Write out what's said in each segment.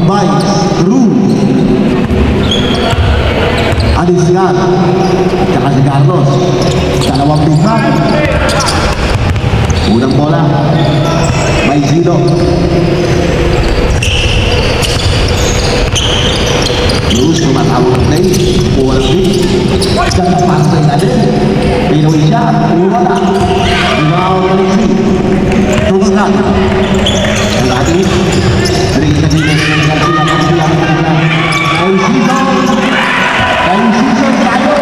Vice Cruz. Adisgan tsaka si Carlos, dalawang big man. Unang bola may zero. Cruz tumatawag ng play, walang big. Ganda pasay na din, pinuwi siya, wala. Ibaw na rin tumagat ang ating rin sa dito sa nagkasilang kay season tayo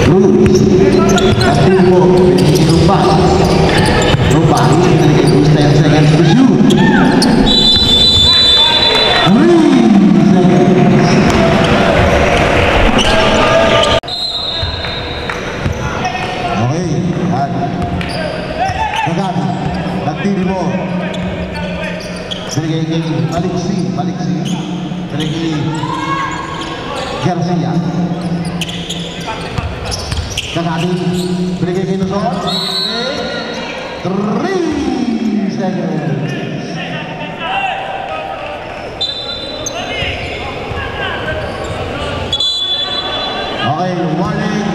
Cruz kapten mo Rumba ini dari Cruz 10 seconds to shoot. Nagtiri mo dari Maliksi dari Garcia Kakadi dari Nusot 3 seconds. Okay, warning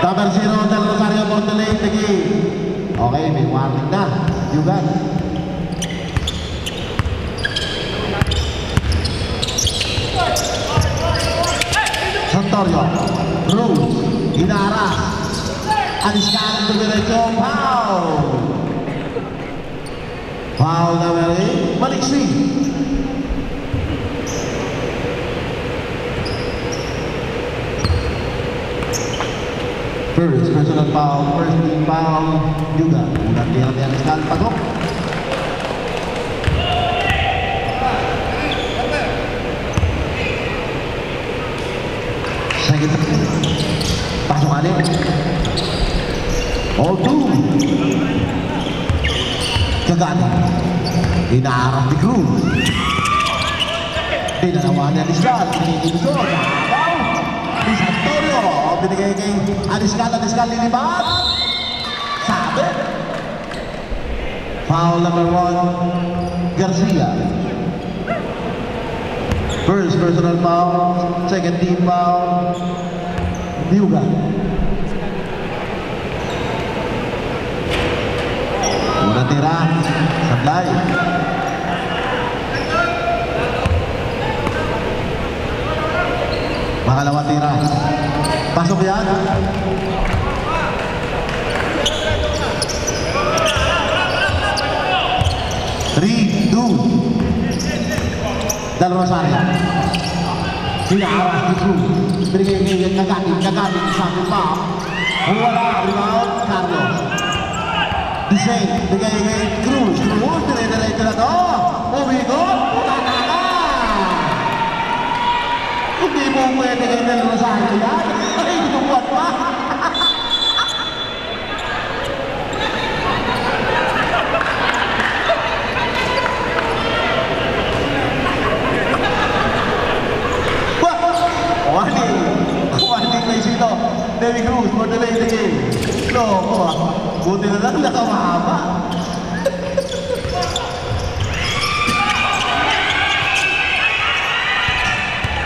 number 0 del Rosario for the late game. Okay, may warning na juga. Santorio Cruz Hinaras Adisgan to diretso, foul na meron Maliksi. First personal foul, first team foul juga. Udah dia sekali pasok. Second pasok adik. All two. Kagani. Hinaharap di Cruz. Pinanawanan ni Scott. Pinigibusod. Di Santorio. Binigay kay Adisgal lilipat. Sabi. Foul number 1 Garcia. First personal foul, second team foul Diuga. Una tira sablay. Makalawa tira. Pasok yan. Three, two. Del Rosario. Hinaharap di Cruz. Binigay kagatin sa akin pa. Wala, rebound, Carlos. Disay, bigay kay Cruz. Cruz, dire-diretso na to. Umigot, utata ka. Hindi mo pwede kay Del Rosario yan. Ay, tumuat pa. Warning may sino. David Cruz for the late game. Loko ah. Buti na lang nakamahaba.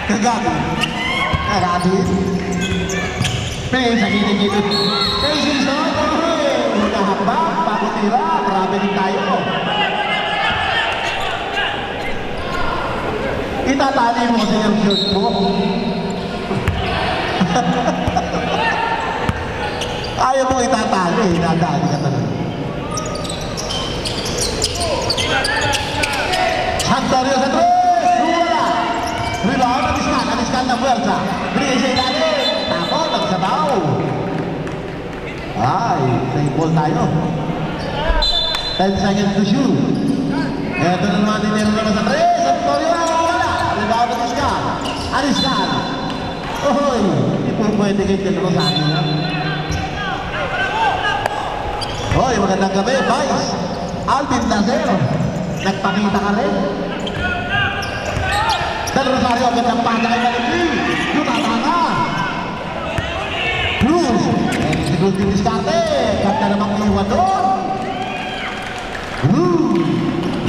Kagati. Pwede sa kinikilid. Pwede sino. Nahaba. Pakutira. Marami din tayo. Itatali mo kasi yung shoot mo. Ayaw mo itatali, nadali ka talaga. Santorio sa tres! Wala! Rebound, Adisgan na puwersa. Binigay sa ilalim. Tapos, nagsabaw. Ay, same ball tayo. 10 seconds to shoot. Eto na naman dinero naman sa tres. Santorio, wala! Rebound, Adisgan. Oy! Hindi po pwede kayo tinuro sa akin ha. Hoy, magandang gabi, Vice. Alvin Lazero. Nagpakita ka rin. Del Rosario, gandang pata kay Maliksi. Tutata ka. Cruz. Cruz di diskarte. Kanta namang iwan doon.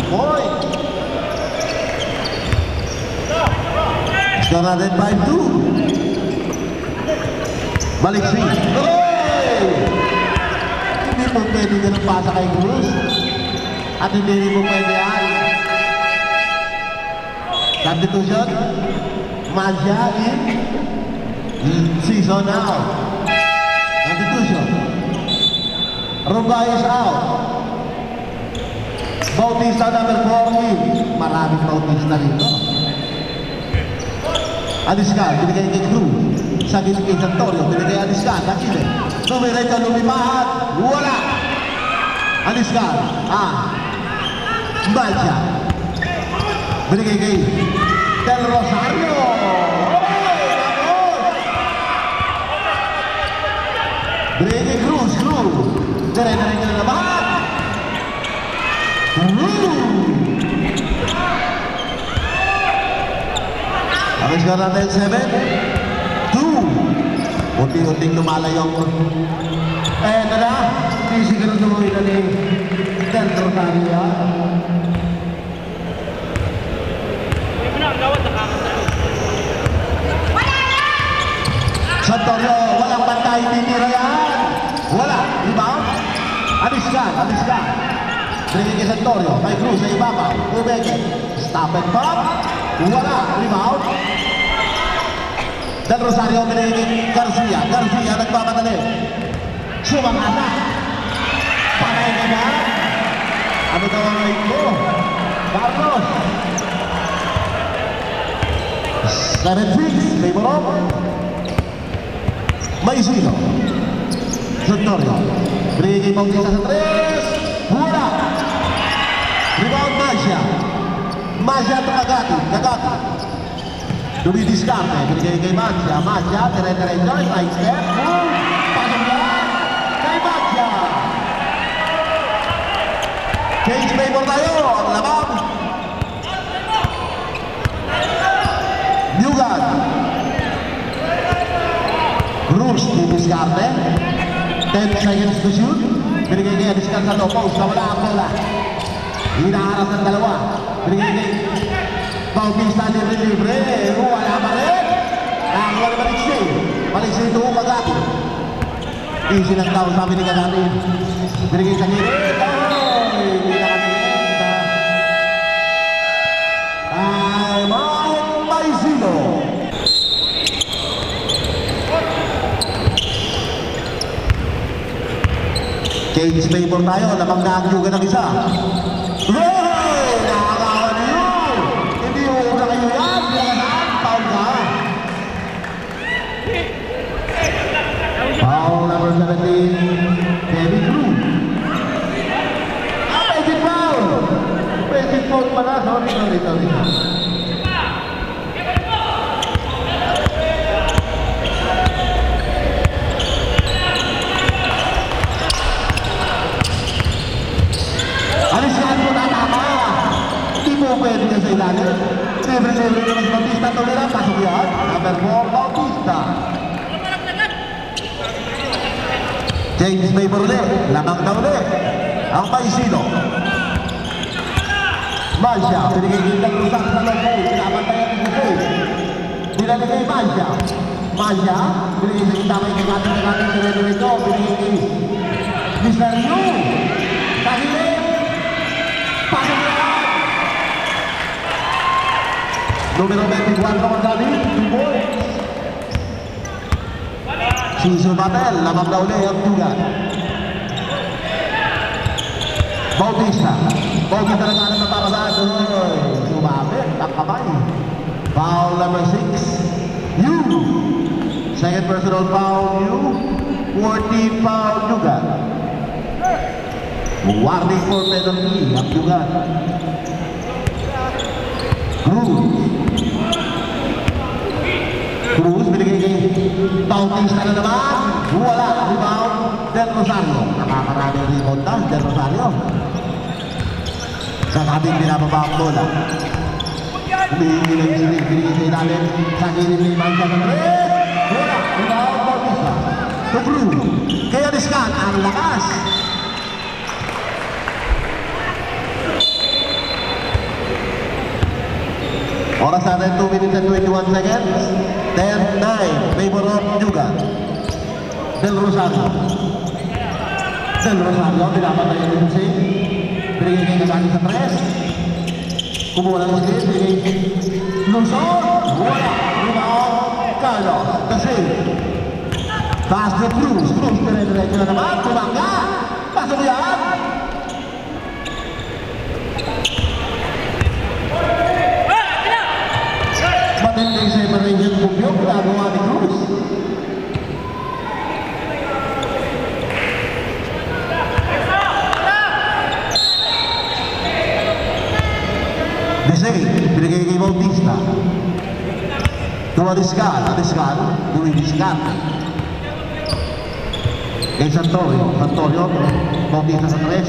Point. Score natin 5-2. Balik si. Hindi po pwede ganun pasa kay Cruz. At hindi po pwede yan. Substitution. Magia in season out. Substitution. Rungay is out. Bautista number 4 in. Maraming Bautista rito. Aliscal, binigay kay Cruz. Sa gilid kay Santorio, binigay Aliscal. Nakili. Numerito lumipahat. Wala. Aliscal. Balcha. Binigay kay Del Rosario. Binigay kay Cruz. Dire-dire na naman. Ang score natin 7-2. Unti-unting lumalayong. Eto na. Hindi siguro tumuwi na ni Del Rosario. Santorio, walang bantay, tinira yan. Wala, rebound. Aliscan. Bringin kay Santorio, kay Cruz, sa ibabaw. Ubeke, stop and pop. Wala, rebound. Del Rosario, binigin Garcia. Garcia, nagpapadali. Sumangata. Panay na ba? Ano daw ang right mo? Carlos. 7-6, favor of Maisino. Santorio. Binigin kay Bautista sa 3. Wala. Rebound Magia at Agati. Dumidiskarte. Binigay kay Magia. Dire-diretso. Right step. Pasok yan. Kay Magia. Cage favor tayo. Ang labang. Yugan. Cruz didiskarte. 10 seconds to shoot. Binigay kay Aliscal sa post. Nawala ang bola. Hinaharap ng dalawa. Binigay kay Bautista libre. Wala pa rin. Nakakuha ni Maliksi ito Agati. Easy lang daw sabi ni Agati. Binigay sa gilid. Hindi na kami. Time out by Zino. Cage favor tayo. Lamang nakakyugan ng isa. Nakakawan niyo. Hindi huwag na kayo yan. Foul ka. Foul number 17. Kevin Cruz. Basic foul. Basic foul pala. Sorry. Pwede niya sa ilalim. Libre naman Bautista. Tolera, pasok yan. Number 4, Bautista. James Maybor ulit. Lamang na ulit. Ang Paisino. Mancia. Pinigigil ng Rusak sa lobby. Pinabantayan ng Buffet. Pinanigay Mancia. Pinigil sa kita may kagating dire-diretso. Pinigil Mr. Yu. Tahilin. Pasok yan. Numero 24 naman kami, 2 points. Suso Batel, lamang na uli ang tugan. Bautista na kanan na papasaan. Sumabit, ang kamay. Foul number 6. Yu. Second personal foul, Yu. 14 foul, tugan. Warning for penalty, ang tugan. Cruz, binigay kay Bautista na naman. Wala, rebound, Del Rosario. Nakakarami ang rebound na, Del Rosario. Sa kaming binababa ang bola. Binigay sa ilalim. Sa gilid ni Mancia ng 3. Wala, rebound, Bautista. To Cruz. Kaya ang lakas. Oras natin 2 minutes and 21 seconds. 10-9, favor of Yuga. Del Rosario. Del Rosario, pinapatay yung Lucy. Binigay kayo kasali sa 3. Kumuha ng Lucy, binigay Luzon. Wala. Rebound, Carlos. The save. Pass to Cruz. Cruz, dire-diretso na naman. Tumangga. Pasok yan. Matinding separation Bugyog. Nagawa ni Cruz. Desay, binigay kay Bautista. Tuwa Discal, Tuwi Discal. Kay Santorio, Bautista sa 3.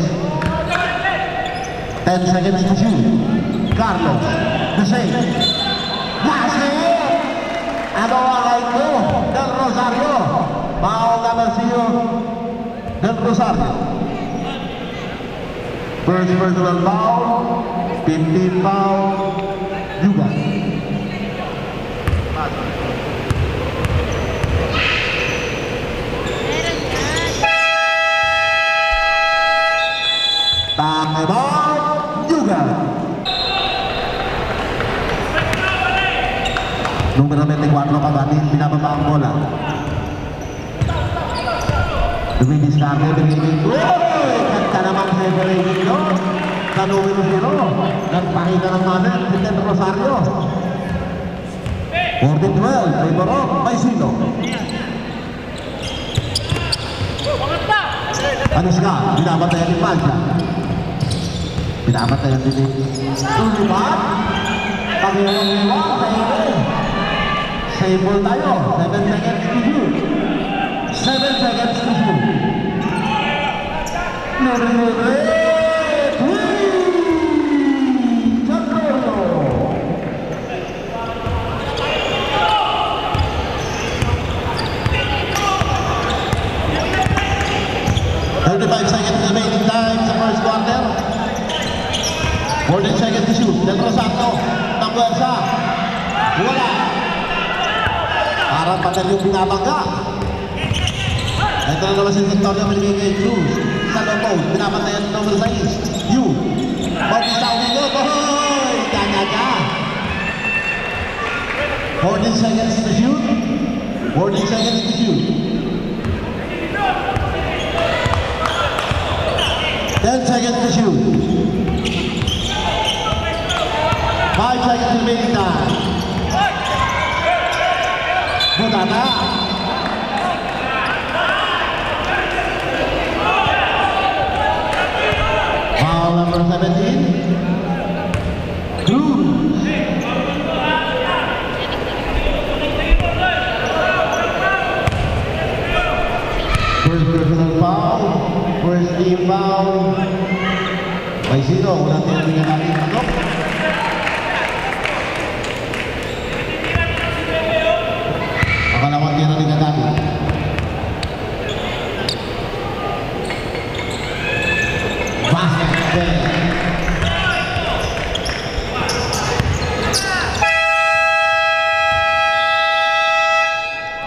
10 seconds to shoot. Carlos, Desay. Ano ang ito? Del Rosario. Maong naman siyo Del Rosario. First personal foul. 15 foul. Yuga. Time-out. Yuga. Numero 24 Kabatin, binababa ang bola. Dumidiskarte, binibig. Kanta naman separation doon. Sa numero 0, nagpakita ng manner, si Del Rosario. 14-12, favor of Maisino. Anuska, binabatayan ni Palja. Binabatayan din. Tulipan. Pag-iwan, save ball tayo. 7 seconds to shoot. 7 seconds to shoot. Nere-nere. Santorio. 35 seconds remaining time sa first quarter. 14 seconds to shoot. Del Rosario. Tambuersa. Wala. Parang patal yung binabangga. Ito na naman si Victoria maligay kay Cruz. Sa low-post, pinapatayan ng number 6. Yu. Bautista Umigo. Boy! Kanya-kanya. 14 seconds to shoot. 14 seconds to shoot. 10 seconds to shoot. 5 seconds remaining time. Butata. Foul number 17. Cruz. First personal foul. First team foul. Maisino, ulang tinabingan natin ito. Pakalawang tira ni Kagami. Basket there.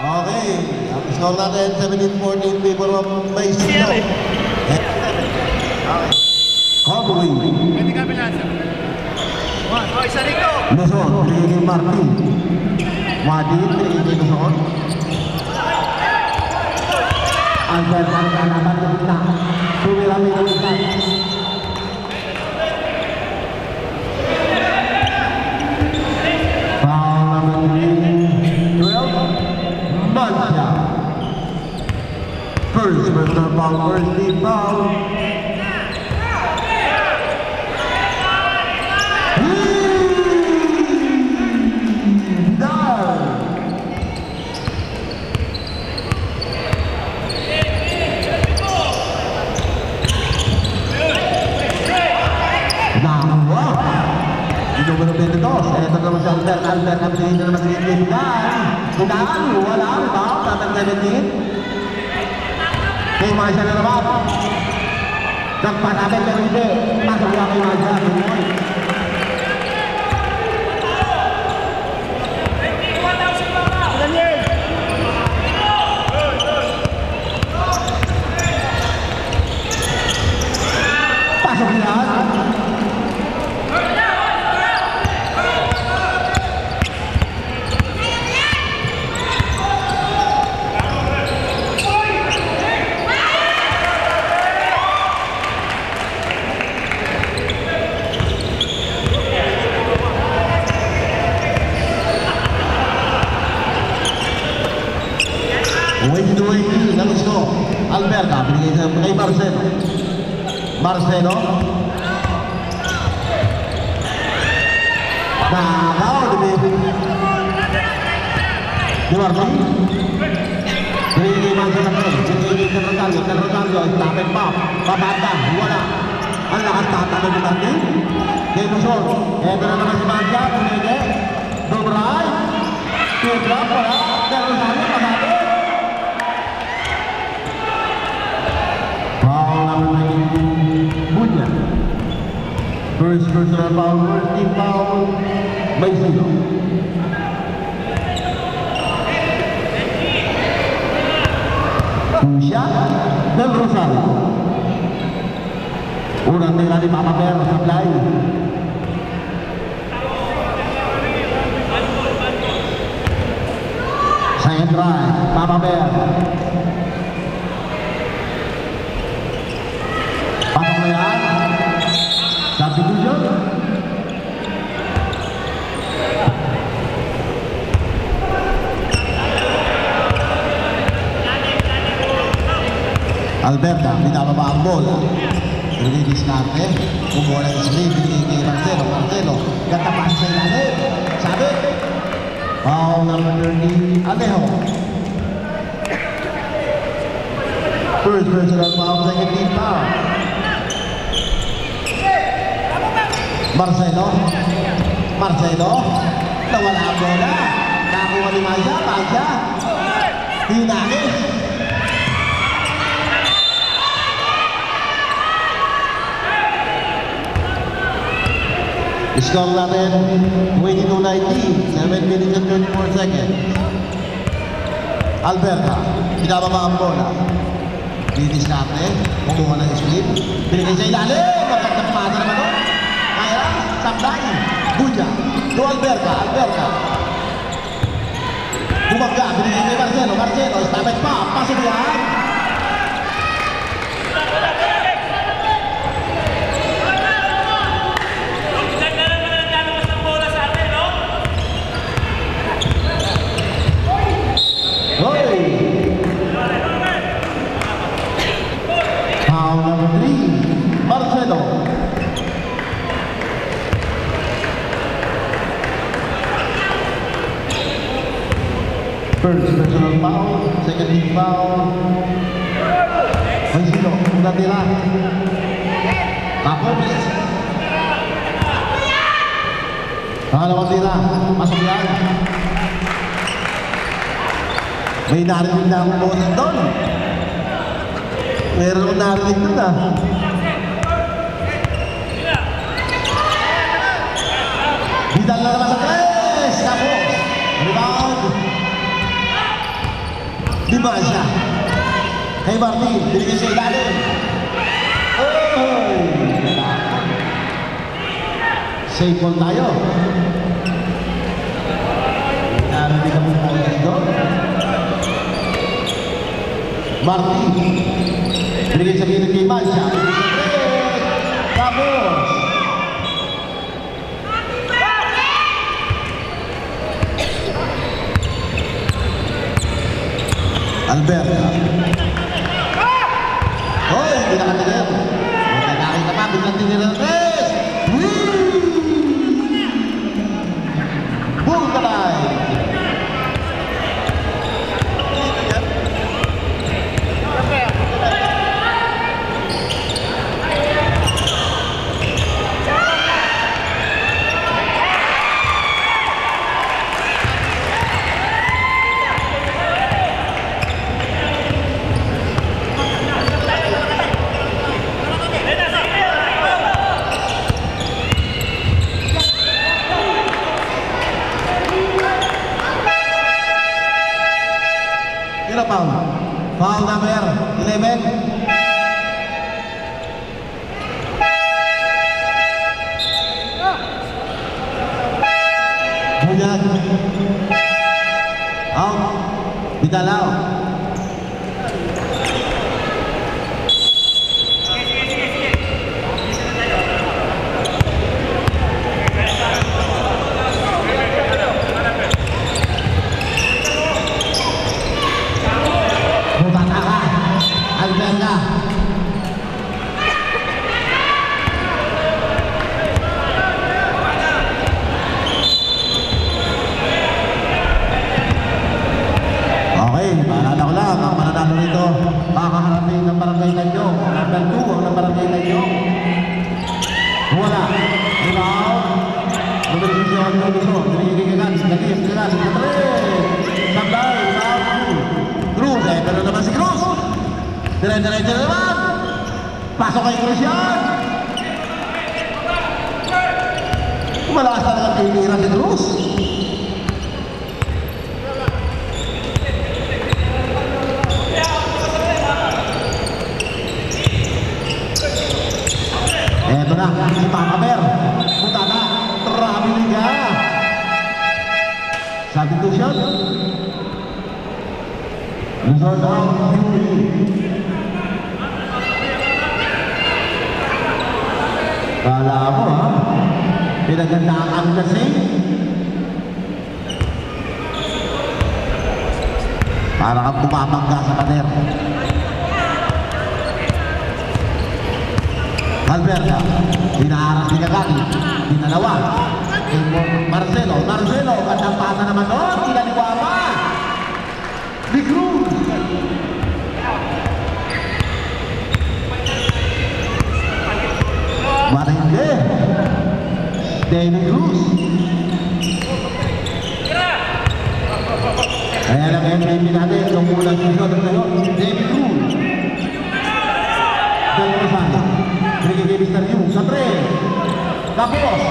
Okay, ang score natin 17-14 favor of Maisino. Cowboy. Pwede ka bilansa. Oh, isa rito. Luzon, pinigay Martin. Wadid, pinigay Luzon. Ang ganda ng kalaban ng kita. Sumirami ng kita. Foul number 12. Mancha. First personal foul, first team foul. Numero 22, ito naman si Albert na pinigil na naman si Indian. Bukaan, wala, rebound, tatang 17. Kay Maja na naman. Nagpa namin pero hindi. Pasok na kay Maja. Pasok niya. Wait, nagusto. Alberta, binigay kay Marcelo. Marcelo. Nakaw, di Martin. Binigay kay Marcelo. Binigay kay Rosario. Kay Rosario, istapin pa. Pabanda, wala. Ang lakas tatalo ni Martin. Kay Luzon. Eto na naman si Marcia. Binigay. Dobray. Piedra, wala. Kay Rosario, pabanda. Bunya. First personal foul, first team foul, may sino. Pusya del Rosario. Unang tira ni Papa Bear sa play. Second drive, Papa Bear. Substitution. Alberta, binababa ang bola. Release natin. Kumuha ng sleeve. Binigay kay Marcelo. Marcelo, katapas sa ilalim. Sabi. Foul number 30, Alejo. First personal foul, second team foul. Marcelo. Marcelo. Nawala ang bola. Nakuha ni Maja. Maja. Hinagis. Score natin 22-19. 7 minutes and 34 seconds. Alberta. Pinababa ang bola. Linis natin. Kumuha ng slip. Binigay sa ilalim. Magkakapasa naman doon. Kaya, sablay. Bunya. Do Alberta. Alberta. Bumagga. Binigay kay Marcelo. Marcelo. Estapet pa. Pasok yan. Foul number 3, Marcelo. First personal foul, second team foul. Marcelo, una tira. Tapos. Pangalawang tira, pasok yan. May narinig na akong boses doon. Meron akong narinig doon ah. Vidal na naman sa tres! Tapos, rebound. Lima siya. Kay Martin, binigay siya ilalim. Safe ball tayo. Narinig akong boses doon. Martin, binigay sa gilid kay Maja. Tapos Alberta. Hoy, hindi nakatingin. Nakakita pa, biglang tingin ng tres. Bulgalay. Second foul. Foul number 11. Bunyag. Out. Bidalaw. Kakaharapin ng barangay Tanyong. Number 2 ang ng barangay Tanyong. Wala. Rebound. Numerisyon, Luzon. Pinigigigagad. Lagim, gagad. Sablay. Rebound. Cruz. Pero naman si Cruz. Dire-diretso na naman. Pasok kay Cruz yan. Malakas talaga tinira si Cruz. Eto na, si Papa Bear. Punta na, Rabiliga. Substitution. Luzon ang Fury. Kala mo ha, pinagandaan kami kasi. Para kang bumabangga sa pader. Alberta, pinaaras ni Kagaki, pinalawa, Marcelo, gandang pasa naman doon, kinaliwa pa, ni Cruz. Bata hindi, David Cruz. Kaya lang MVP natin, yung unang susunod ngayon, David Cruz. Dalawa sana. Bigay Mr. Yu sa 3. Tapos,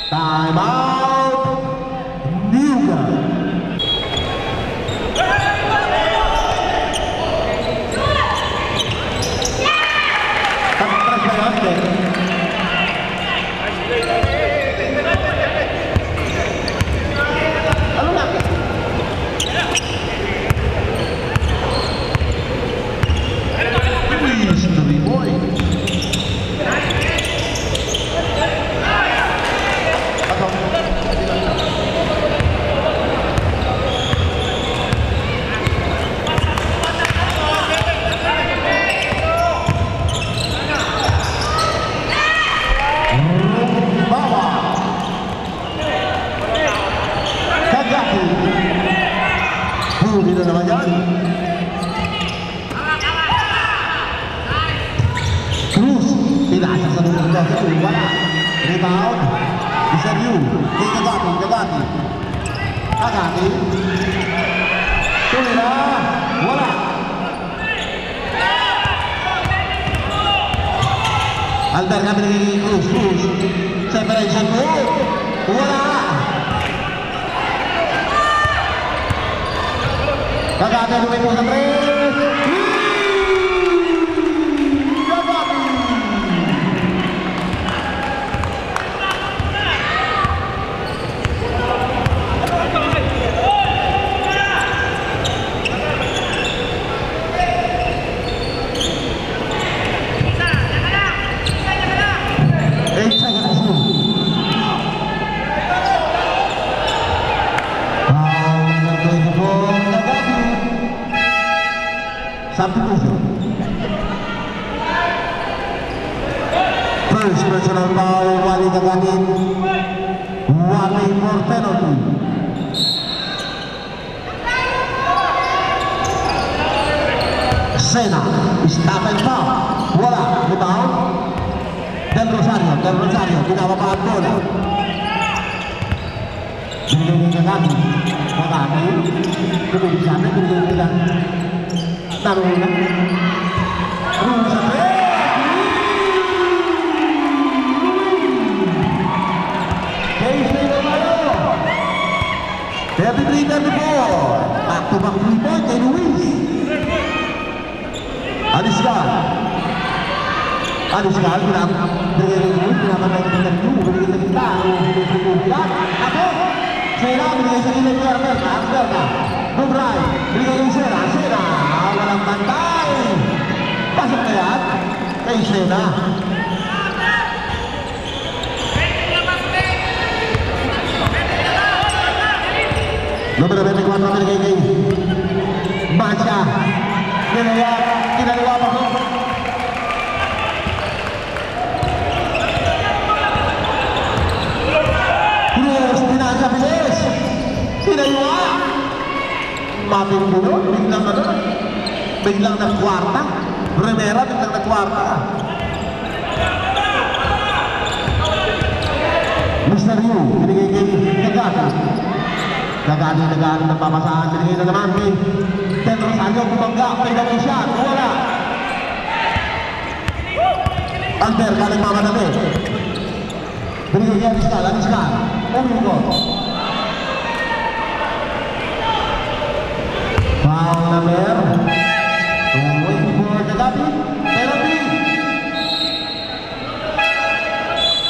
time out. Niuga. Tapos na yan. Ano na? Mystery boy. Bawa. Kagaki. Huli na naman yan. Pinasa sa loob ng Yu, wala. Rebound, Mr. Yu, kay Kagaki. Kagaki. Tuloy na, wala. Albert kami nagiging Cruz. Separation move, wala. Kagaki lumay po sa 3. Substitution. First personal foul, Wally Kagakin. Wally for penalty. Sena, stop and foul. Wala, rebound. Del Rosario, ginawa pa ang bola. Binigay Kagakin. Kagakin. Kumuli sa amin, binigay nila. Tanong na. Cruz sa 3. Casey Romero. 33-34. Back-to-back 3-point kay Luis. Aliscal, pinapatay ng interview, binigay sa kita, ako, Sena, binigay sa gilid ni Arberta, Dubray, binigay yung Sena, walang bantay, pasok na yan, kay Sena. Numero 24 binigay kay Mancha, kinalawa pa ko. Cruz, pinasa bilis. Pinaywa. Matindi yun. Biglang nagkwarta. Rivera, biglang nagkwarta. Mr. Yu, binigay kay Nagano. Nagano ng papasahan. Binigay na naman kay Pedro Sanyo. Bumangga. Pwede siya. Wala. Alper, galing mamadali. Binigay kay Aliscal. Umigo. Foul number 2 for Kagabi. Penalty.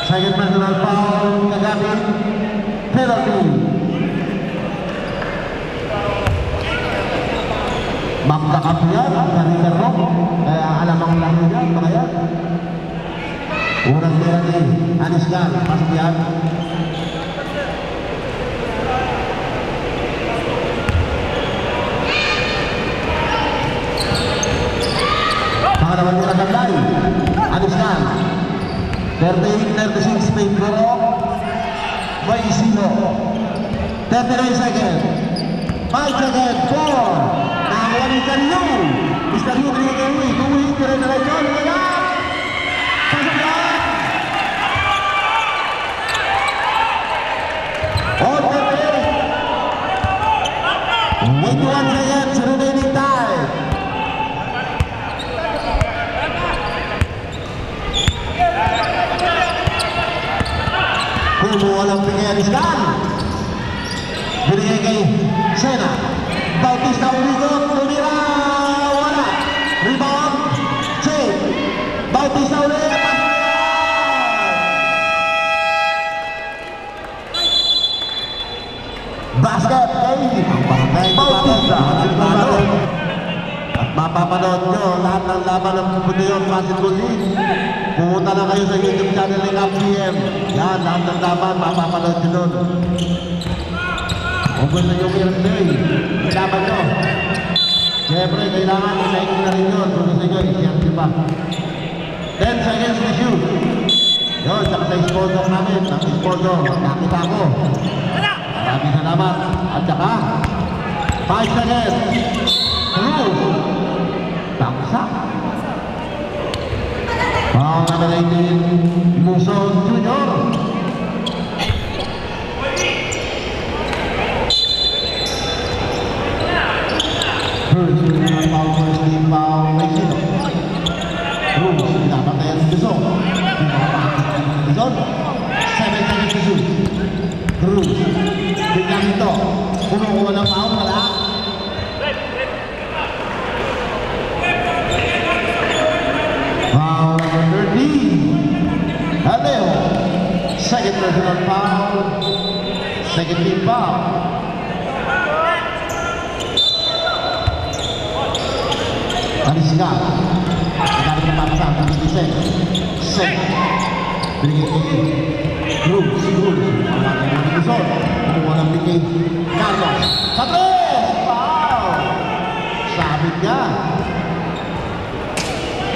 Second personal foul Kagabi. Penalty. Magkakampiyan dari Terok. Kaya alam ang laro yan, mga yan. Unang penalty. Aliscal. Pasok yan. Naman nila Gandai. Aliscal. 38-36 Pedro. May Isino. 39 seconds. 5 seconds. 4. Nakawalan ka Yu. Mr. Yu kanina kay Uwi. Uwi. Tira na lang dyan. Pasok yan. All the way. 21 seconds. Remaining time. Walang bigay Aliscal. Binigay kay Sena. Bautista umigot. Tumira. Wala. Rebound. Save. Bautista ulit. Basket. Bautista. At mapapanood nyo lahat ng laban ng Pupunayon Basketball League. Pumunta na kayo sa YouTube channel ng APM. Yan, lahat ng laban, mapapanood nyo doon. Kung gusto nyo i-play, ilaban nyo. Siyempre, kailangan i-like na rin yun. Kung gusto nyo, i-share nyo pa. 10 seconds to shoot. Yun, saka sa sponsor namin. Ang sponsor, nakita ko. Maraming salamat. At saka, 5 seconds. Cruz. Taksak. Foul number 18, Muson Jr. First team foul, Mexico. Cruz, pinapatayan si Bison. 7 seconds to shoot. Cruz, biglang ito. Kumukuha ng foul, wala. Foul number 13, Alejo. Second personal foul. Second team foul. Aliscal. Nagaling na papasang. Set. Binigay kay Cruz. Nagaling na Bison. Kumuha ng bigay Carlos. Sa 3! Foul! Sabit niya.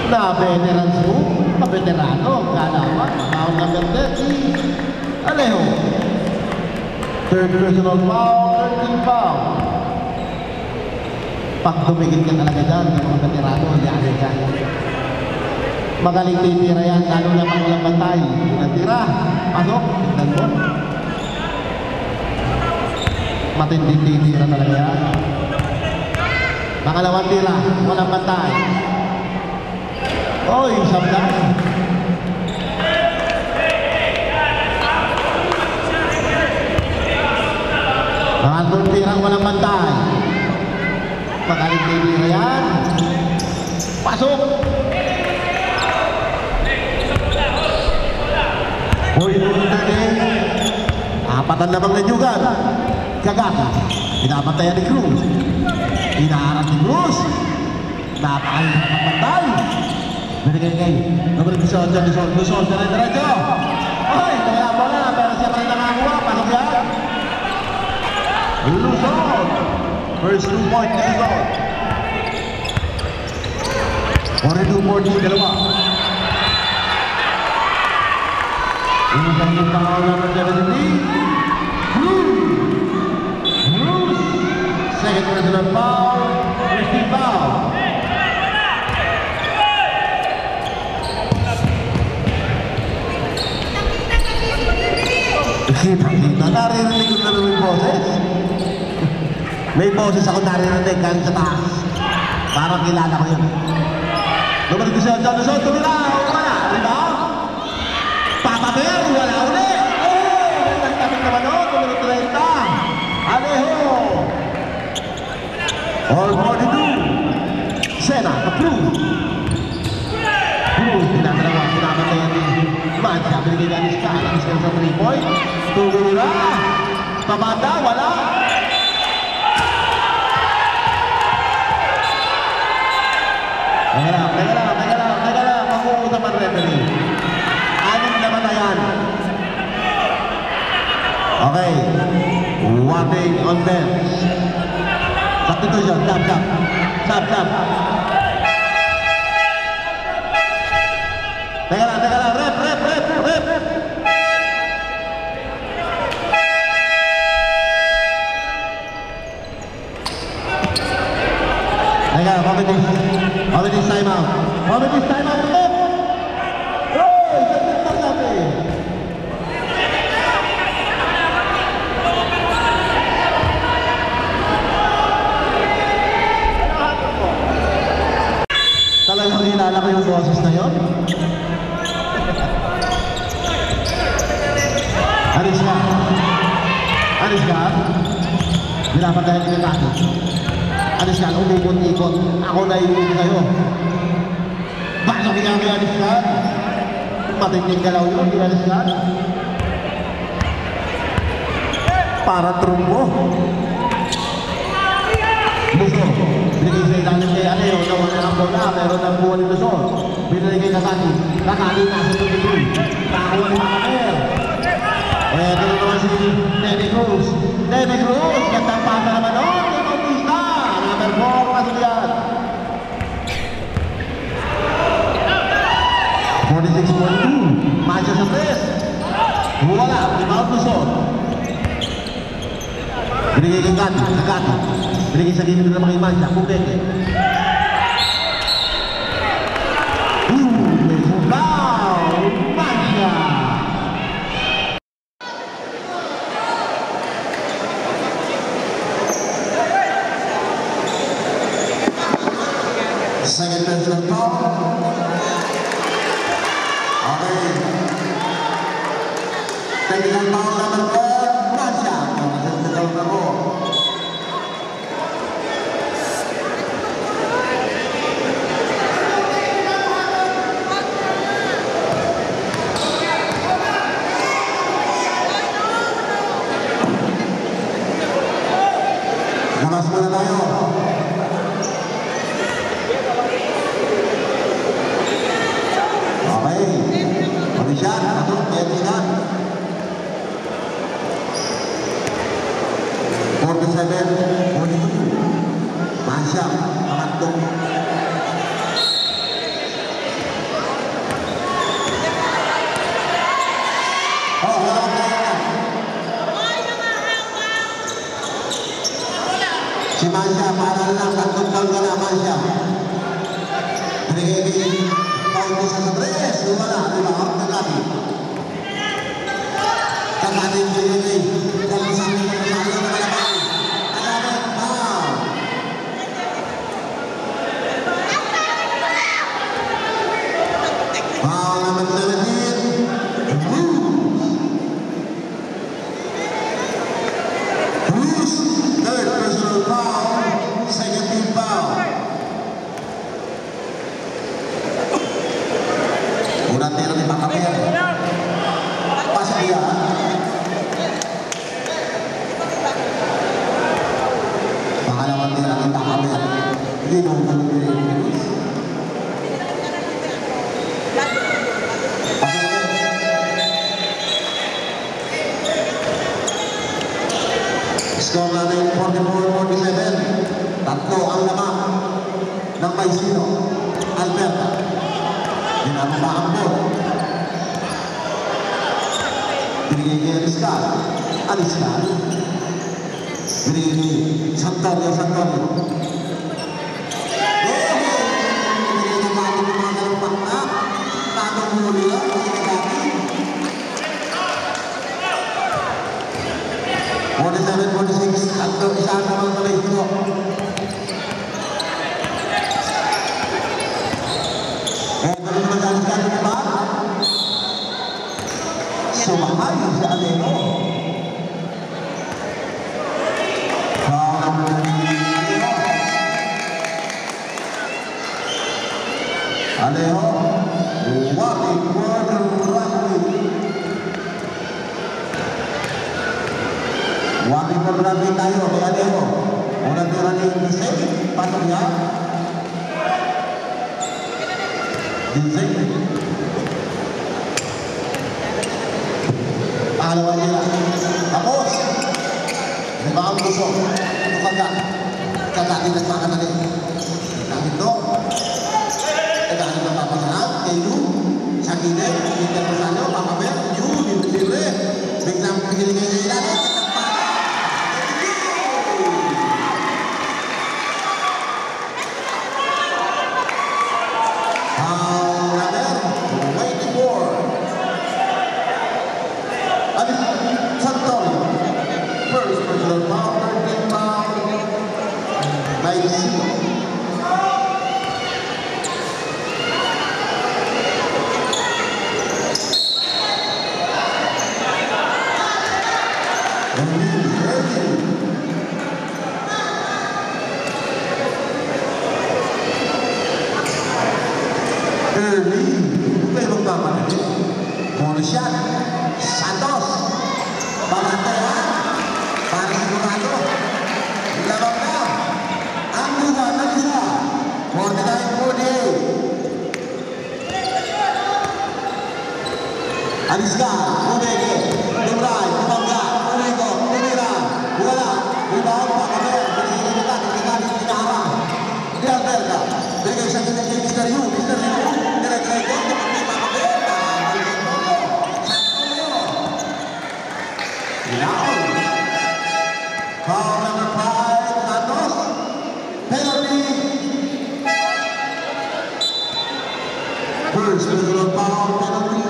Na-veterans mo, na-veterano, kalaman, foul number 30, Alejo. Third personal foul, 13 foul. Pag tumigil ka talaga dyan, ng mga veterano, hindi ano dyan. Magaling titira yan, lalo na pang walang bantay. Natira, pasok, tignan mo. Matinding titira talaga yan. Pangalawang tira, walang bantay. Oy, sabdan. Nakatulong tirang walang bantay. Magaling na yan. Pasok. Uy, apatan lamang na Jugan. Kagaki. Pinapantayan ni Cruz. Inaharap ni Cruz. Napakalit ng bantay. Binigay. Nabalit ni Luzon. Luzon, dire-diretso. Ay, kaya mo na. Pero siya pa rin nakakuha. Pasok yan. Luzon. First 2 point ni Luzon. 42-14, dalawa. Ingat yung foul number 17. Cruz. Second personal foul. First team foul. Kita. Naririnig ko na naman yung boses. May boses ako naririnig kahit sa taas. Parang kilala ko yun. Lumalik siya dyan. Luzon, tumira. Wala. Diba? Papapel. Wala ulit. Oh! Nagtapit naman o. Tumira 30. Alejo. All 42. Sena. Approve. Cruz. Pinadalawa. Pinapatayan ni Mancha. Binigay ni Aniska. Aniska sa 3 point. Tumira. Pabanda. Wala. Teka lang. Mag-uusap ang referee. Anim naman na yan. Okay. Warning on bench. Substitution. Stop. Teka lang. Rep. Teka, Committee's timeout. Committee's timeout ulit. Oy, saglit lang natin. Talagang kilala ko yung boses na yun. Alis ka. Binapatayan ni Kaki. Alis ka, umikot-ikot. Ako na iuwi kayo. Bakit kaya may alis ka? Matinding galaw yun, di alis ka? Para trumbo. Luzon, binigay sa ilalim kay Aleo, nawala ang bola, meron ang buwan ni Luzon. Binigay kay Kakati, Kakati nasa 23. Nakakuha ni Makamer. Ito naman si Denny Cruz. Gandang pata naman o. Number 4, pasok yan. 46.2. Mancha sa press. Wala. Rebound Luzon. Binigay kay Kakati. Binigay sa gilid ng mga Mancha. Pumeke. May foul. Mancha. Second personal foul. Okay. Technical foul number 4. Mancha. Technical foul. Labas muna tayo. Marishan, masuk, Marishan 47, 42 Masya, Amantung oh, si Masya, para lang, kontrol ka na Masya binigay Paul bisa sa tres, wala, diba? Kakati. Kakati yung binigay. Kung saan yung masali na malabang. Ayan, foul. Foul naman 17. Cruz. Pangalawa tira ng Takamer. Ginugol ni Cruz. Score natin 44-47. Tatlo ang laman ng Maisino. Alberta. Ginababa ang ball. Binigay kay Rizcal. Rizcal. Binigay ni Santorio. Binigay na natin yung mga dalawang na. Tanong muli lang. Binigay 47-46. Tatlo. Isang naman na Maisino. Sumahay si Alejo. Alejo, what a quarter rugby. What a quarter rugby tayo kay Alejo. Unang tira ni Disay, patong niya. Disay. Pangalawa nila. Tapos, lima ang puso. Ito kagati nagmakamali. Dahil doon, kagati na papasahan, kay Lu, sa gilid, Peter Rosano, Papaber, Yu, libre. Biglang pigiling kayo sa ilalim. Santos Balantean Paris Gumado Labang na ang duga na isa 49-48 Alizka Umege Dubray Kumangga Umego Umira Wala Rebound Pakamer Pinahilitan Pinaharang Di Alberta Bigay sa gilid ni Mr. Yu Direct-direct Foul number 5, Santos. Penalty. First physical foul penalty.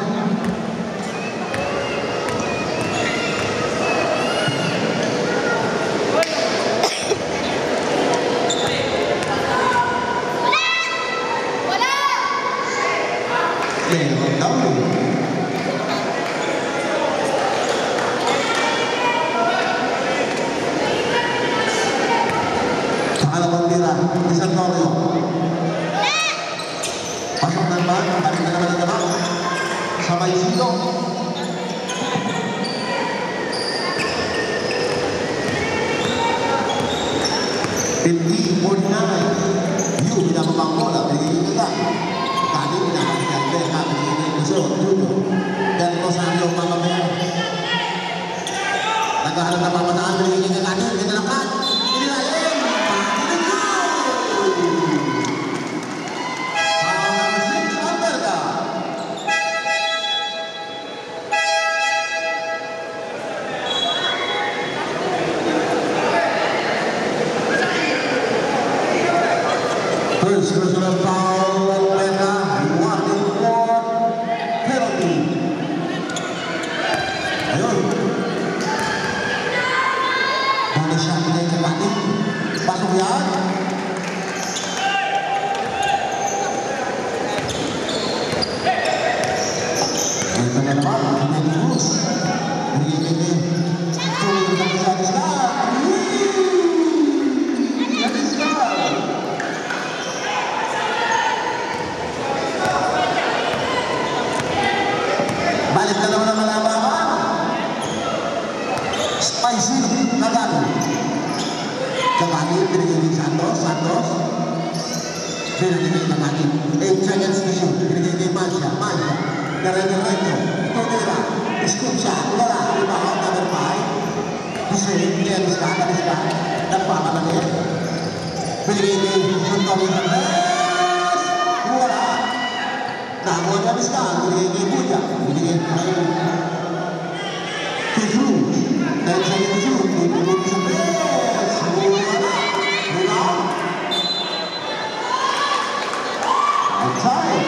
Pangalawang tira di Santorio. Pasok ng bag, balik na naman ang gabak sa Maisino. Hindi 49. Yu, pinamabang bola, pinigil kita. Kani, pinamabang bola, pinigil kita. Judo. Dan Rosario Papaber. Naghahanap na papataan, pinigil kita kani, kinalakan. Inilayan. First personal foul, Alberta, 1-4 penalty. Ayun. Bali siya pinay kagati. Pasok yan. Ito na naman, pinay ni Cruz. Pinigil. Tulog na sa Rizcal. Balik na naman ang malabaman. Spicy na gano'n. Kembali binigay ni Santos. Binigay kembali 8 seconds to shoot. Binigay ni Masya. Diretso. Tumira. Escucha. Wala. Rebound number 5. Disini. Aliska. Nagpapalamit. Binigay ni Antonio Hernandez. Wala. Nakuha ni Aliska. Binigay ni Buja. Binigay ni Cruz. 10 seconds to shoot. Binigay ni Santos. Wala. Rebound. Outside.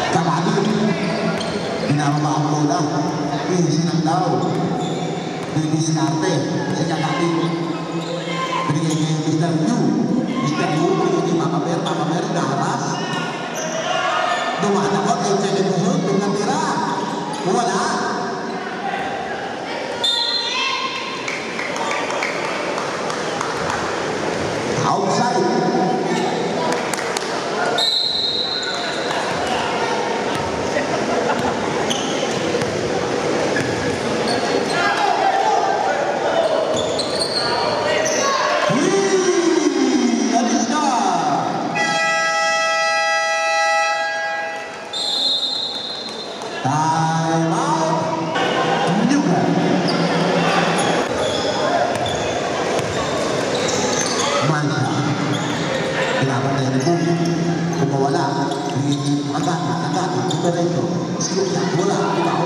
Kabado. Ginamama ang bola. Isinang daw. Didiskarte. Sa kami. Binigay niya yung Mr. Yu. Mr. Yu. Binigay niya Papa Mer. Naharas. Dumadakot. 8 seconds to shoot. Pinatira. Wala. Outside. Time out. Newcastle. Manja. Kailangan na yung buhay. Kung mawala, agad, diretso. Siya, wala, ikaw.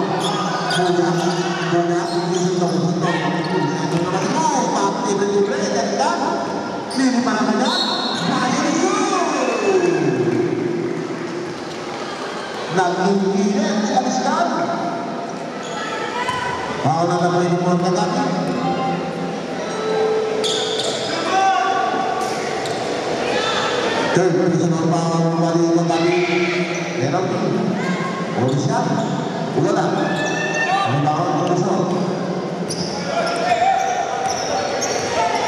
Muna, isutong. Ito naman mo, libre, ganda. Lili para kanya, Ryan Yu. Nag-inginit, si Aliskan. Bawal na naman yung mga kagami. Third personal foul kembali Meron. Boleh siap. Wala. Membawa personal.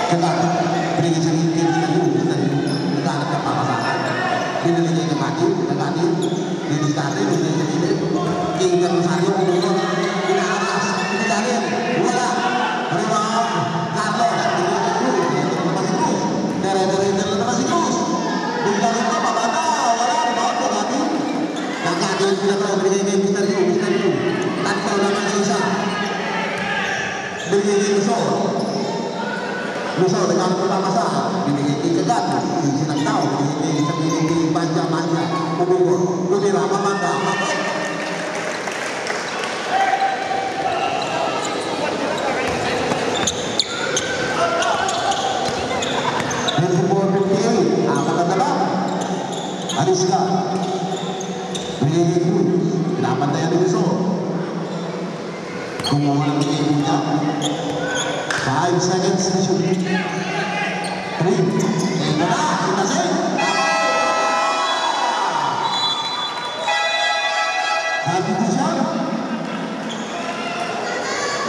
Ketat. Beri sedikit kita dulu. Kita ada papasan. Ini lagi kembali. Ini diskarte. Kita bersatu menurut. Kita atas. Kita jalan. Wala. Rebound. Carlos. Masih terus. Dari masih terus. Dari apa mana? Wala. Rebound kembali. Kakak sudah tahu beri Mr. Yu. Tanpa ulama sisa. Beri Luso dengan pertama sah, ini kegat, ini senang tahu, ini manja, kubur, kubur apa manda, dan sebuah penting, apa kata Aliska, ini kenapa tanya di Luso, kumuhan ini punya. 5 seconds to shoot. 3. And that's it. Happy to shot.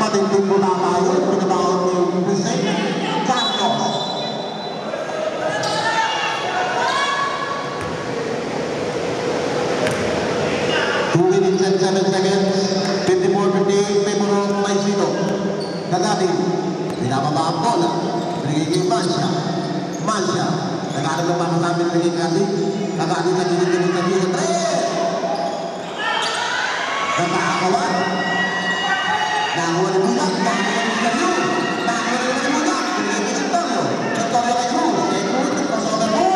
Matinting mo na tayo. Pinabawag yung Hussein Carlos. Two minutes and 7 seconds. 54-58. Memoro Maisito. Nagati. Pinababa ang bola. Binigay Masya. Nagkaroon ng pangkasabi ng Kati. Nagkaroon sa gilid-gilid sa 3. Nagkakawan. Nakakuha ng budak. Nakakuha ng Sergio. Nakakuha ng budak. Binigay ni Antonio. Antonio kay Cruz. Kay Cruz. Nagpasokan mo.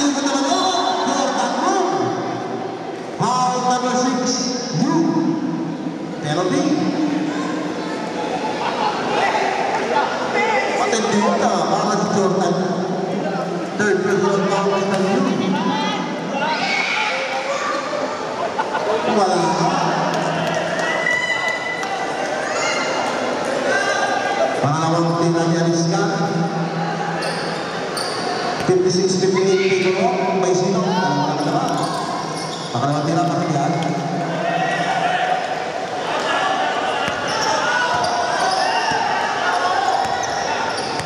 ikot naman yun. Jordan Moon. Foul number 6. New. Penalty. Matindi yun na. Para si Jordan. Third personal foul na New. Wala. Pangalawang tinanyalis ka. 56-58 Pico. May sino? Pakalawang tira pakigyan.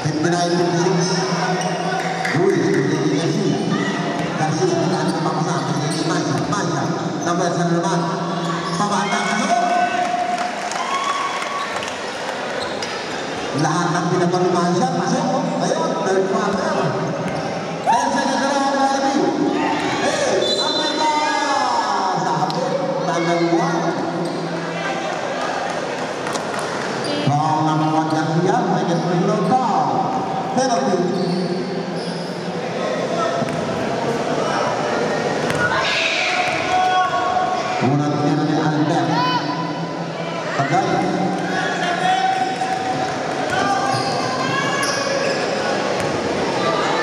59-56. Luis, pinigil Garcia. Garcia, nataan ng papasang. Pinigil Masya. Masya. Number sa naman. Pabata ka doon. Lahat ng pinapalimahan siya. Masok. Ayun, third quarter. 10 seconds na lang ang review. Ang mata! Sabi, dalawa. Ball number 1 Garcia. Second free throw foul. Penalty. Unang tira ni Albert. Tagal.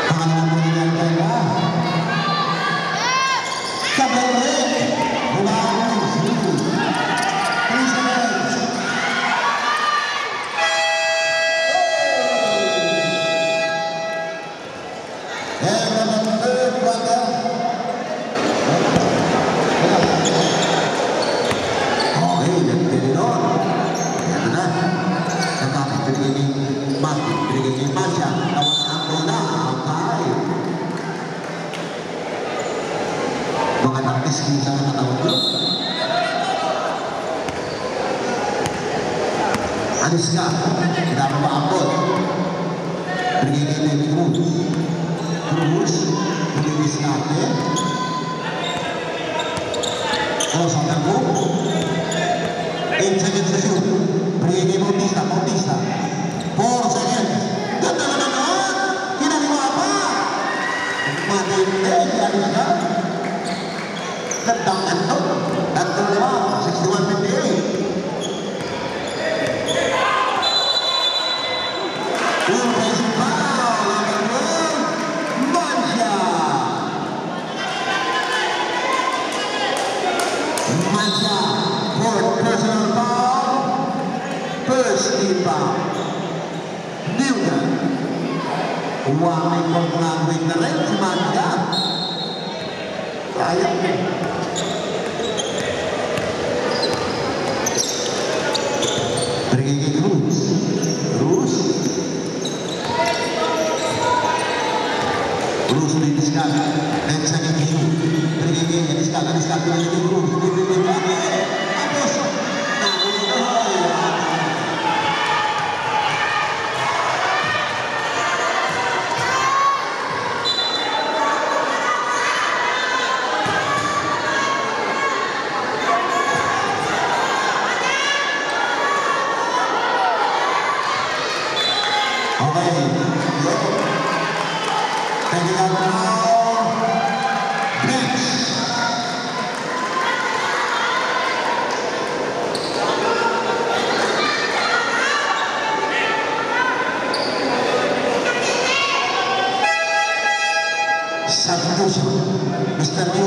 Pangalan mo ni Albert. Sabay rin. Bumahan. Sino. Please seconds. And number third quarter. Ito na. Natapos pinigay ni Mati. Pinigay ni Masya. Tawag ang bola. Okay. Mga nakis kinsa na natawag yun. Alis ka. Tidak pa maabot. Pinigay ni David Cruz. Cruz. Pinigay natin. Kalau sa tago. 8 seconds to shoot. Pinigay Bautista. Bautista. 4 seconds. Ganda naman doon. Kinaliwa pa. Matindi. Alis ka. Gandang kanto. Kanto naman. 61-58. Offensive foul. Number 1. Masya. Masya. Fourth personal foul. First team foul. Newton. May pag-language na rin si Masya. Sayang din. Pinigay kay Cruz. Cruz. Cruz di-discard. 10 seconds to shoot. Pinigay kay discard. Pinigay kay Cruz. Tapos, nakuloy. Okay. Thank you now. Bench. Substitution. Mr. New.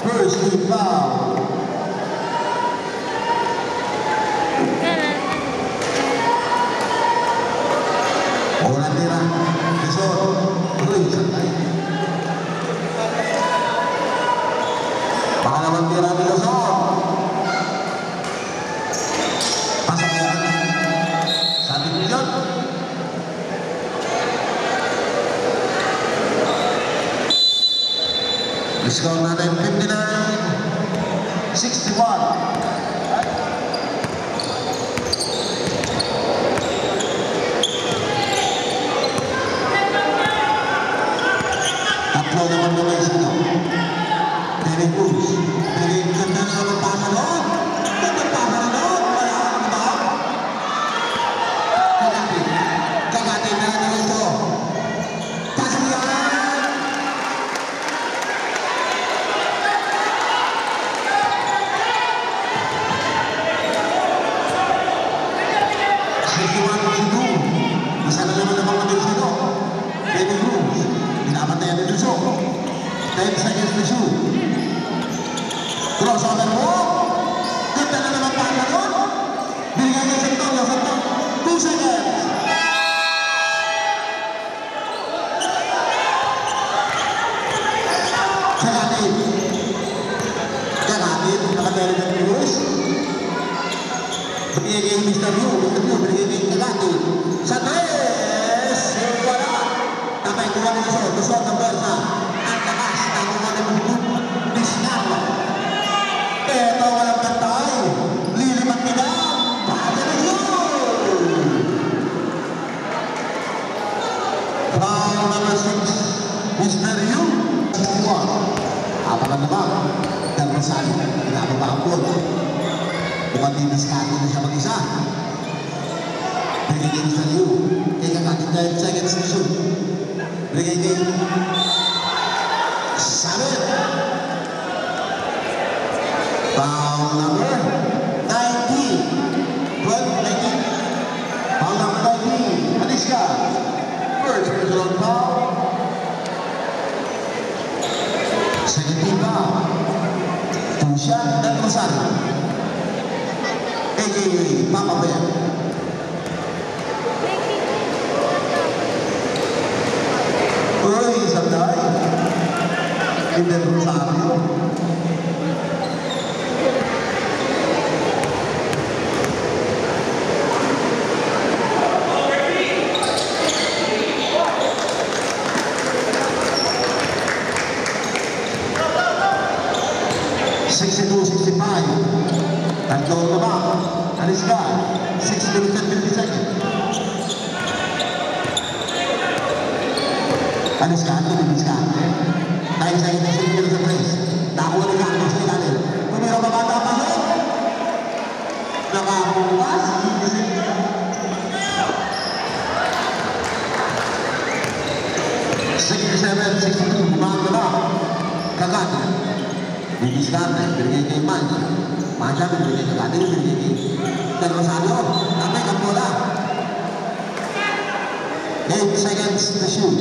First team foul. Score natin 59-61. Tatlo naman naman isa daw. Derek Cruz. Derek, ganda na naman pasa doon. Ganda pasa na doon. Wala ka naman ba? Kagatin na naman ito. Pasiyan! 61-62. Masa na naman naman natin sino. Derek Cruz. Pinapatayan na Luso. 10 seconds to shoot. Crossover mo. Ganda na naman pala doon. Binigyan niya sa ito. 2 seconds. Kagatin. Kagatin. Nakatero ng Cruz. Binigyan niya yung Mr. Yu. Binigyan niya yung Kagatin. Sa 3. Wala. Tapay kuha ng Luso. Luso ng Bersa. Ang lakas. Nakuha ng Luso. Disnalo. Ito walang pantay. Lilipat nila. Bada na yun. Foul number 6. Mr. Yu. Apakan naman. Dalmasan. Pinababa ang bola. Mukhang diniskado na siya mag-isa. Bigay kay Mr. Yu. Kaya kakatin 10 seconds to shoot. Bigay kay Sabit. Foul number 19. 12-19. Foul number 19. Aliska. First personal foul. Second team foul. Tushan dan Rosal. A.K.A. Papa Bear. Uy, sabday. Hindi Rosario. Tatlo naman. Aliska. 6 minutes and 50 seconds. Aliska. Aliska. 9 seconds and 50 minutes and race. Nakuha ni Carlos ni Daniel. Tumira ba bata pa siya? Nakakupas. 67-62. Bumahan na. Kagata. Bibiskan. Binigay kay Mancha. Mancha binigay kay Kagata. Binigay kay Del Rosario. Tatay ang bola. 8 seconds to shoot.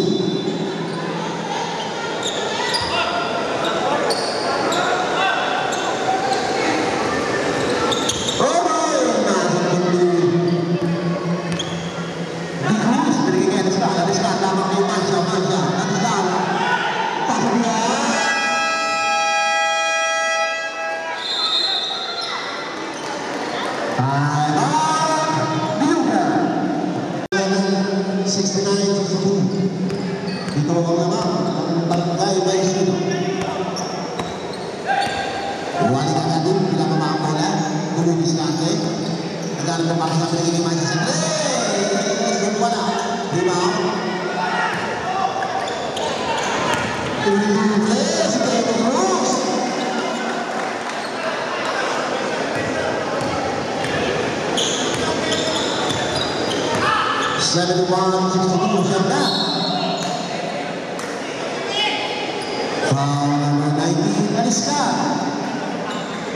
Foul number 19, Aliska.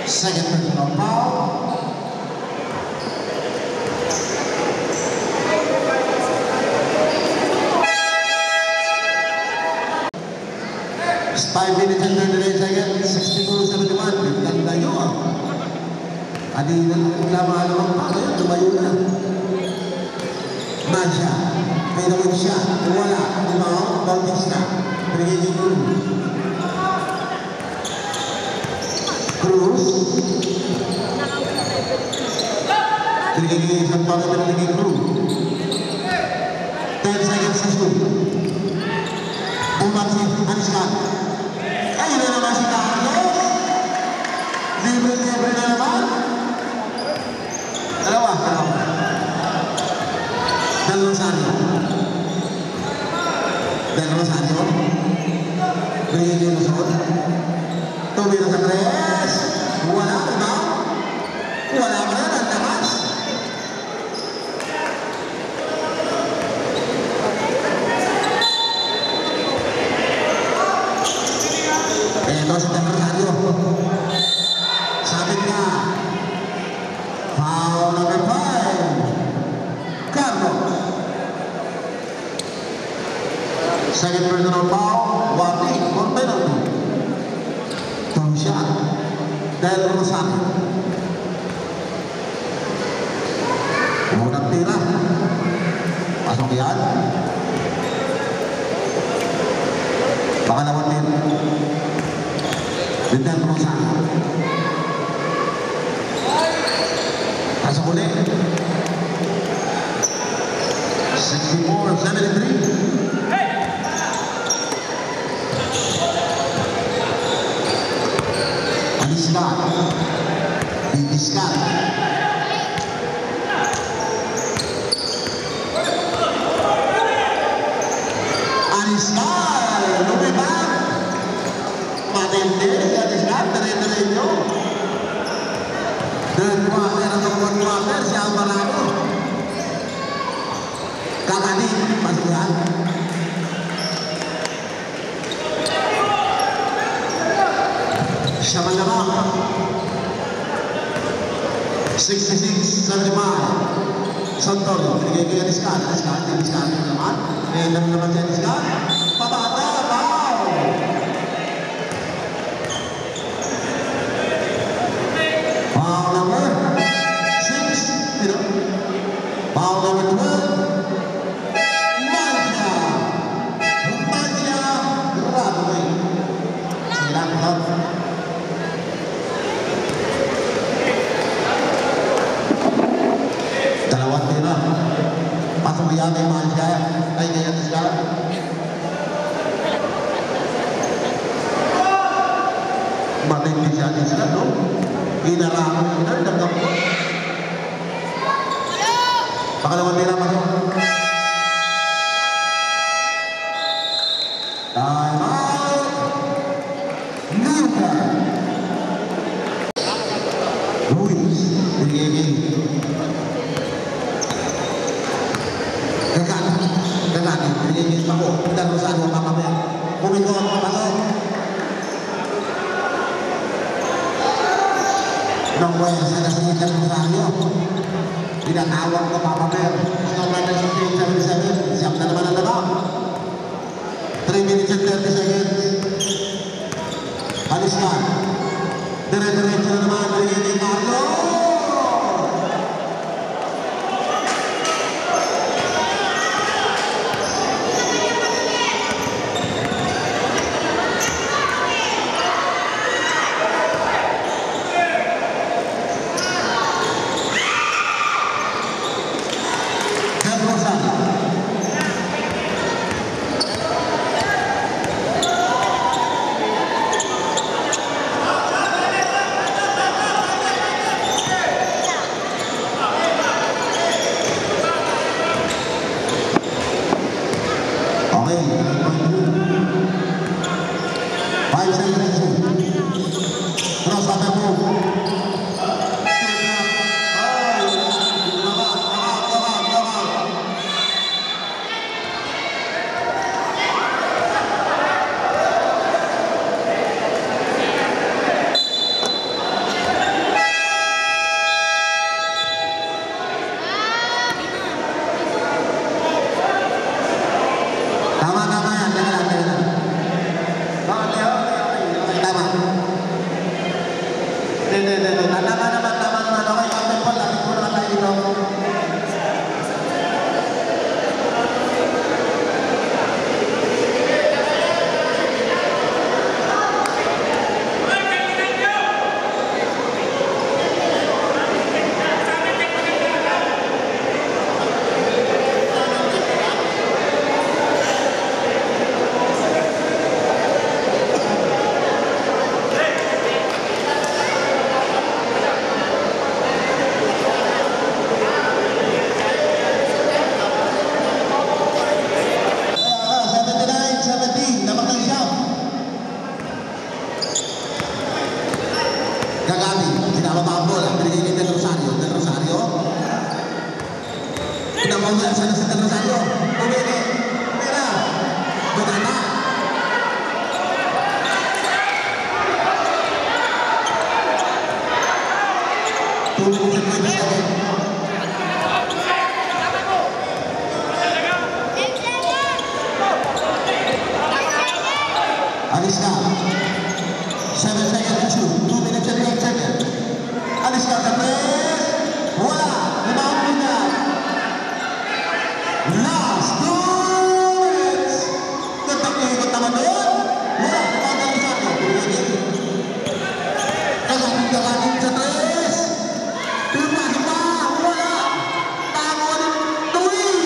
Second personal foul. It's 5 minutes and 38 seconds, 62-71. Ganda nyo. Adi na lamaan naman pa. Tumayo na. Mancha. May naman siya. Wala. Limang. Bautista. Pinagiging Cruz. Pinagiging isang bago pinagiging Cruz. 10 seconds to shoot. Bumat si Aliska. Ayun na naman si Carlos. Libre-libre na naman. Dalawa. Del Rosario. Bigyan yung Luzon. Tumira sa tres. Wala, diba? Wala ka na, nagtamas. Ito si Del Rosario. Sabit na. Foul number 5. Carlos. Second personal foul. Warning for penalty. Tom shot. Del Rosario. Unang tira. Pasok yan. Pangalawang tira. Del Rosario. Pasok ulit. 64-73. Aniskan. Bibiskan. Aniskan. Lumibang. Matindi. Aniskan. Dire-diretso. Third quarter atau fourth quarter si Alvarado. Kakani. Pasukan. Shabalama 66-75 Santorio binigay kay Aniskan naman naman si Aniskan pabata foul number 6 foul number 12 Mancia Bradley silang dalawang tira. Pasok yan ay Mancia. Ay ganyan sila. Matindi siya din sila, no? Inarahan mo na, nagkampo. Pakalawang tira, pasok. Time out. Newton. Luis. Binigay. Gagani, binigyan ako. Del Rosario mamamaya. Pumingon, papalog. Nang wala na si Del Rosario. Pinatawag ko mamamaya. Score na 16-77. Siyam na naman ang labang. 3 minutes and 30 seconds. Aniskan. Dire-diretso na naman. Binigyan ni Carlos. Gagabi, sinababa ang bola, binigay kay Del Rosario. Del Rosario. Pinamawala sana si Del Rosario. Umili. Pera. Donata. Tulong sa pwede sa akin. Alis ka. 7 seconds to shoot. 2 minutes and 8 seconds. Alis ka sa press. Wala. Limang minute. Last 2 minutes. Nagpag-iikot naman doon. Wala. Pagkakas ako. Kagating sa press. Pumahin pa. Wala. Tangon. Tuwing.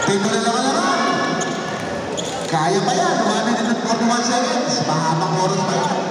Tingko na naman. Kaya pa yan, 1 minute and 41 seconds. Mahabang oras pa yan.